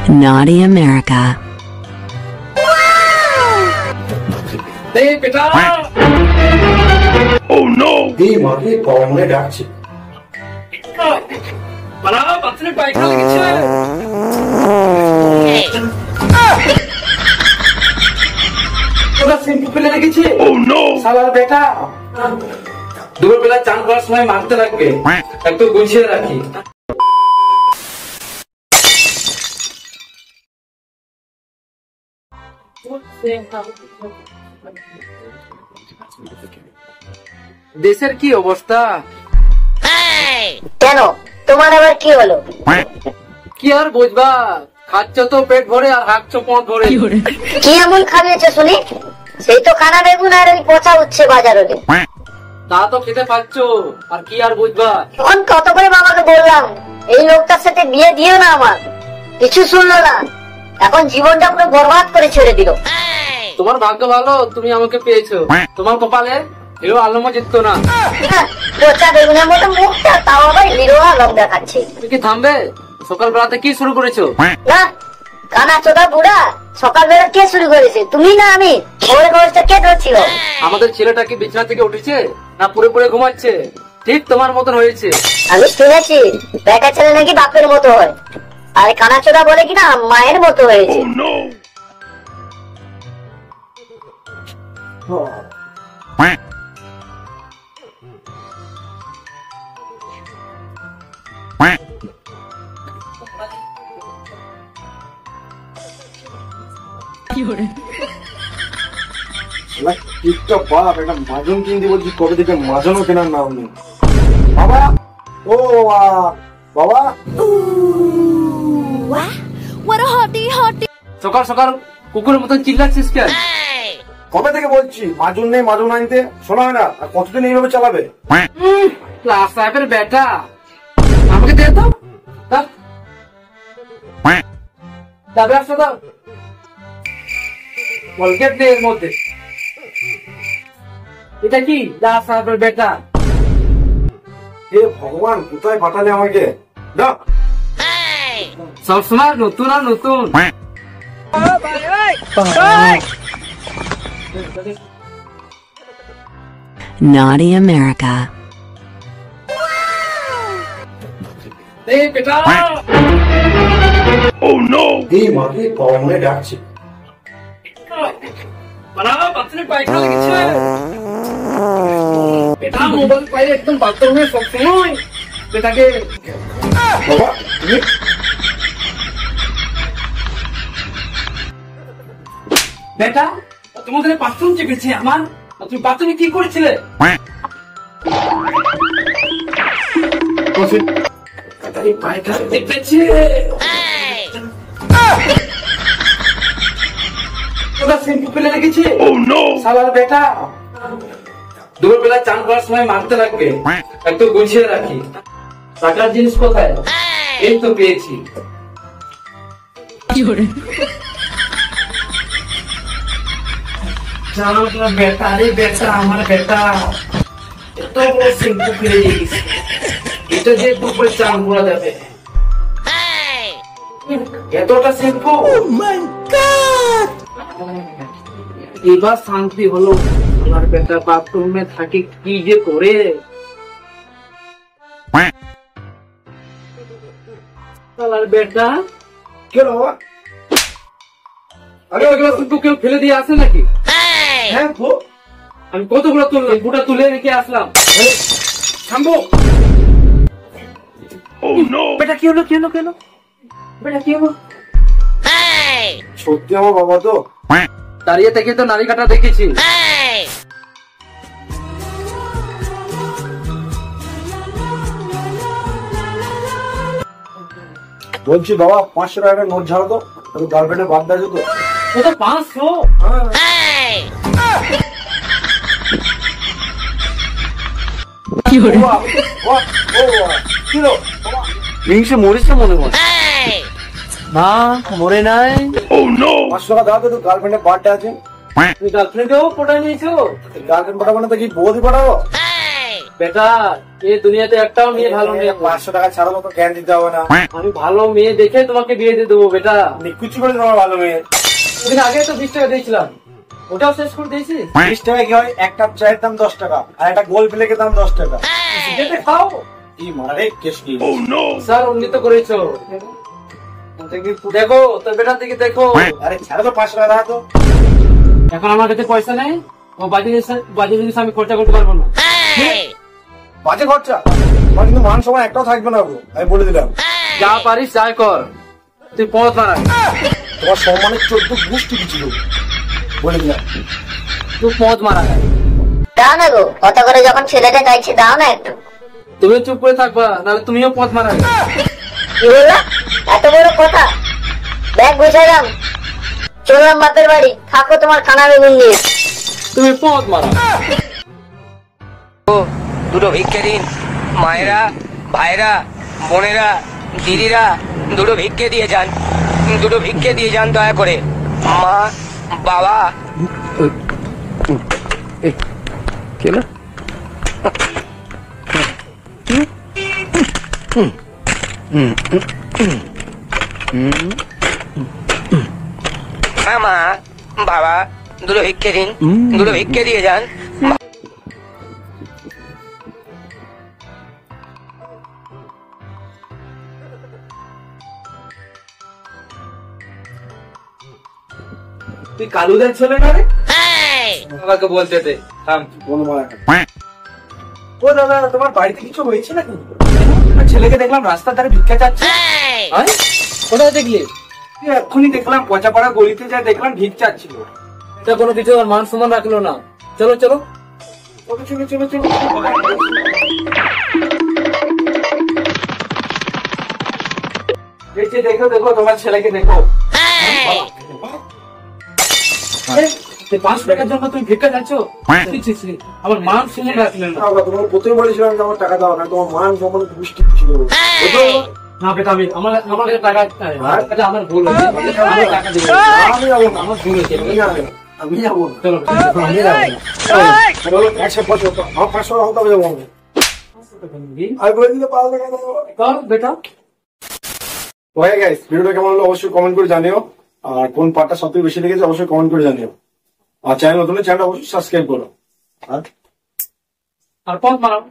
Naughty America. Hey, beta! Oh no! Hey, মাকে কমলে ডাকছে। বাবা, বাথরুমে পায়খানা লেগেছে। তোরা শ্যাম্পু ফেলে রেখেছে? Oh no! শালার বেটা। দুপুরবেলা চান করার সময় মারতে লাগবে। একটু গুছিয়ে রাখি। দেশের কি অবস্থা? কেন তোমার আবার কি হলো? কি আর বুঝবা, খাচ্ছ তো পেট ভরে আর হাঁকছ পথ ভরে। কি এমন খাবিয়েছো শুনি? সেই তো কানা বেগুন আর ওই পচা উচ্ছে বাজার হলে। তা তো খেতে পাচ্ছ, আর কি আর বুঝবা। তখন কত করে বাবাকে বললাম এই লোকটার সাথে বিয়ে দিও না, আমার কিছু শুনলো না। এখন জীবনটা পুরো বরবাদ করে ছেড়ে দিল। তোমার ভাগ্য ভালো, তুমি আমাকে পেয়েছো। তোমার কপালে এও আলমও জিতত না। পচা বেগুনের মতো মুখটা, তাও আবার হিরো আলম দেখাচ্ছে। তুমি কি থামবে? সকাল বেলাতে কি শুরু করেছো? না, কানা চোদা বুড়া, সকালবেলা কে শুরু করেছে, তুমি না আমি? ওর খবরটা কে ধরছিল? আমাদের ছেলেটা কি বিছানা থেকে উঠেছে না পুরে পুরে ঘুমাচ্ছে? ঠিক তোমার মতন হয়েছে। আমি শুনেছি বেটা ছেলে নাকি বাপের মতো হয়, আর কানা চোদা বলে কিনা মায়ের মতো হয়েছে। Oh no! টিকটক বাপ একটা মাজন কিনতে বলছি, কবে থেকে মাজানো কেনার নাম নেই। বাবা, ও বাবা, সকাল সকাল কুকুরের মতন চিল্লাচ্ছিস কেন? কবে থেকে বলছি মাজন নেই, মাজন আনতে শোনা হয় না? আর কতদিন এইভাবে চালাবে? ক্লাস সাহেবের বেটা, আমাকে দে তো। দাবে আসো দাও, কলগেট নেই এর মধ্যে। এটা কি ক্লাস সাহেবের বেটা? এ ভগবান, কোথায় পাঠালে আমাকে? দাও। সবসময় নতুন আর নতুন। Naughty America. এই বেটা! Oh no! এই মাকে কমলে ডাকছে। বাবা, বাথরুমে পায়খানা লেগেছে। বেটা, মোবাইল পাইলে একদম বাথরুমে সবসময়। বেটাকে বাবা, তুমি বেটা, তোমাদের বাথরুম চেপেছে আমার। তুমি বাথরুমে কি করেছিলে? পায়খানা চেপেছে। তোরা শ্যাম্পু ফেলে রেখেছে? Oh no! শালার বেটা। দুপুরবেলা চান করার সময় মারতে লাগবে। একটু গুছিয়ে রাখি। টাকার জিনিস কোথায়? এই তো পেয়েছি। জানো তোমার বেটা, আরে বেটা, আমার বেটা এত বড় শ্যাম্পু ফেলে দিয়েছে। এটা যে দুপুরে চান করা যাবে। এতটা শ্যাম্পু! এবার শান্তি হলো। আমার বেটা বাথরুমে থাকে কি যে করে। শালার বেটা, কেন বাবা? আরে ওইগুলো কিন্তু কেউ ফেলে দিয়ে আসে নাকি? হ্যাঁ গো, আমি কতগুলো তুললাম, বুটা তুলে রেখে আসলাম। থামবো। Oh no! বেটা কি হলো, কি হলো, কি হলো? বেটা কি হলো? সত্যি আমার বাবা তো। দাঁড়িয়ে থেকে তো নারী কাটা দেখেছি। বলছি বাবা, 500 টাকা নোট ঝাড়ো তো, গার্লফ্রেন্ডে বাদ দেয় তো। ওটা 500। হিংসে মরেছে মনে হয়। না, মরে নাই। Oh no! 500 টাকা দাও তো, গার্লফ্রেন্ডের বার্থডে আছে। তুমি গার্লফ্রেন্ডেও পটাই নিয়েছো? গার্লফ্রেন্ড পাঠাবো না তো কি বৌদি পাঠাবো? বেটা এই দুনিয়াতে একটাও মেয়ে ভালো মেয়ে 500 টাকা ছাড়া তো জ্ঞান দিতে হবে না। আমি ভালো মেয়ে দেখে তোমাকে বিয়ে দিয়ে দেবো বেটা। নিকুচি করে তোমার ভালো মেয়ে। ওদিন আগে তো 20 টাকা দিয়েছিলাম, ওটাও শেষ করে দিয়েছিস। 20 টাকা কি হয়? এক কাপ চায়ের দাম 10 টাকা আর একটা গোল প্লেটের দাম 10 টাকা। যেতে খাও কি মারে কেস কি? স্যার, উন্নীত করেছো। দেখো তোর বেটার দিকে দেখো। আরে ছাড়া তো 500 টাকা তো। এখন আমার কাছে পয়সা নেই, ও বাজে জিনিস আমি খরচা করতে পারবো না। বাজে খরচা তোমার কিন্তু মান সম্মান একটাও থাকবে না গো, আমি বলে দিলাম। যা পারিস যাই কর, তুই পথ মারা। তোমার সম্মানের 14 গোষ্ঠী কিছু বলে দিলাম। তুই পথ মারা। দাও না গো, কত করে যখন ছেলেটা চাইছে দাও না একটু। তুমি চুপ করে থাকবা, নাহলে তুমিও পথ মারা। কি বললা? এত বড় কথা? ব্যাগ গুছাইলাম, চললাম বাপের বাড়ি, থাকো তোমার খানা বেগুন নিয়ে। তুমি পথ মারা। দুটো ভিক্ষে দিন মায়েরা, ভাইরা, বোনেরা, দিদিরা, দুটো ভিক্ষে দিয়ে যান, দুটো ভিক্ষে দিয়ে যান দয়া করে। মা, বাবা। হ্যাঁ মা, বাবা, দুটো ভিক্ষে দিন, দুটো ভিক্ষে দিয়ে যান। তুই কালুদের ছেলে না রে? আমাকে বলতে দে, থাম। কোন মারা? ও দাদা, তোমার বাড়িতে কিছু হয়েছে নাকি? ছেলেকে দেখলাম রাস্তার ধারে ভিক্ষা চাচ্ছে। কোথায় দেখলি? এক্ষুনি দেখলাম পচাপাড়া গলিতে যা দেখলাম ভিক চাচ্ছিল। এটা কোনো কিছু আর মান সম্মান রাখলো না। চলো চলো চলো চলো চলো চলো। দেখো দেখো তোমার ছেলেকে দেখো। 500 টাকার জন্য তুমি ভিক্ষা চাচ্ছ? আমার মান শুনে রাখলেন না। তোমার প্রথমে বলেছিলাম যে আমার টাকা দাও না, তোমার মান সম্মানের গোষ্ঠী ছিল। না বেটা, আমি আমার কাছে টাকা, এটা আমার ভুল হয়েছে। আমি টাকা দেবো। আমি যাবো না, আমার ভুল হয়েছে। আমি যাবো না। চলো আমি যাবো না। চলো, 150 টাকা। আমার 500 টাকা হতে যাবো আমি। আর বলে দিলে 5 টাকা দেবো। কর বেটা। ওকে গাইস, ভিডিওটা কেমন হলো অবশ্যই কমেন্ট করে জানিও। আর কোন পার্টটা সবথেকে বেশি লেগেছে অবশ্যই কমেন্ট করে জানিও। আর চ্যানেল নতুন, চ্যানেলটা অবশ্যই সাবস্ক্রাইব করো। আর পথ মারাও।